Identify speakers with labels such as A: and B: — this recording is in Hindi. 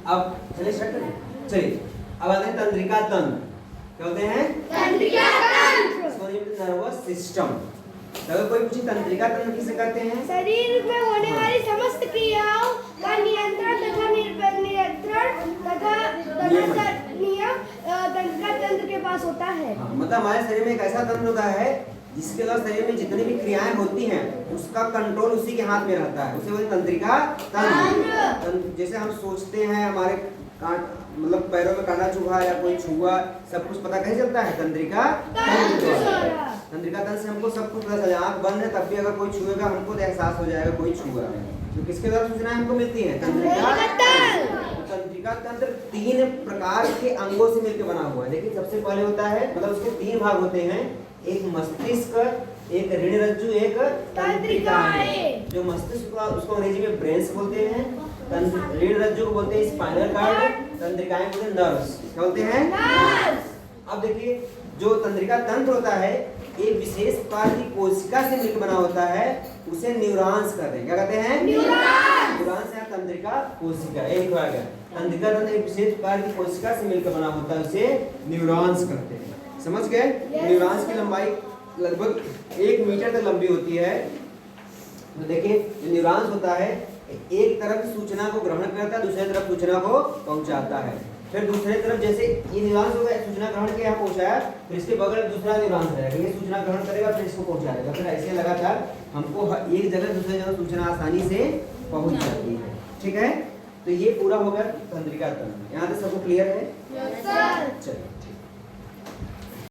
A: अब चलिए स्टार्ट करें। चलिए अब आते हैं तंत्रिका तंत्र। क्या होते हैं?
B: तंत्रिका तंत्र।
A: Nervous system. अगर कोई पूछे तंत्रिका तंत्र किसे कहते हैं?
B: शरीर में होने वाली समस्त क्रियाओं का नियंत्रण तथा नियंत्रण तथा नियम तंत्रिका तंत्र के पास होता है।
A: मतलब हमारे शरीर में एक ऐसा तंत्र होता है जिसके द्वारा शरीर में जितनी भी क्रियाएं होती हैं उसका कंट्रोल उसी के हाथ में रहता है, उसे बोलते हैं तंत्रिका तंत्र। जैसे हम सोचते हैं हमारे मतलब पैरों में कांटा चुभा या कोई छुआ, सब कुछ पता कैसे चलता है? तंत्रिका तंत्र। तंत्रिका तंत्र से हमको सब कुछ पता चल जाए। आँख बंद है तब भी अगर कोई छुएगा हमको तो एहसास हो जाएगा कोई छुआ है। तो किसके द्वारा सूचना हमको मिलती है? तंत्रिका तंत्र। तंत्रिका तंत्र 3 प्रकार के अंगों से मिलकर बना हुआ है। देखिए सबसे पहले होता है, मतलब उसके 3 भाग होते हैं, एक मस्तिष्क, एक ऋण रज्जु, एक तंत्रिकाएं। जो मस्तिष्क का उसको अंग्रेजी में ब्रेन्स बोलते हैं, ऋण रज्जु को बोलते हैं स्पाइनल कार्ड, तंत्रिकाएं बोलते हैं नर्व्स। क्या बोलते हैं? नर्व्स। अब देखिए जो तंत्रिका तंत्र होता है एक विशेष प्रकार की कोशिका से मिलकर बना होता है, उसे न्यूरॉन्स कहते हैं। क्या कहते हैं? न्यूरॉन्स या तंत्रिका कोशिका। एक हो गया तंत्रिका तंत्र एक विशेष प्रकार की कोशिका से मिलकर बना होता है, उसे न्यूरॉन्स कहते हैं। समझ गए? न्यूरॉन्स की लंबाई लगभग 1 मीटर तक लंबी होती है। तो देखिए जो न्यूरॉन्स होता है एक तरफ सूचना को ग्रहण करता है, दूसरी तरफ सूचना को पहुंचाता है। फिर दूसरी तरफ जैसे ये न्यूरॉन्स होगा सूचना ग्रहण के यहाँ पहुंचाया, फिर इसके बगल दूसरा न्यूरॉन्स रहेगा, ये सूचना ग्रहण करेगा फिर इसको पहुंचाएगा। फिर ऐसे लगातार हमको एक जगह दूसरी जगह सूचना आसानी से पहुंच जाती है। ठीक है, तो ये पूरा होगा तंत्रिका तंत्र। यहाँ तक सबको क्लियर है?
B: Yes sir.
A: चलिए।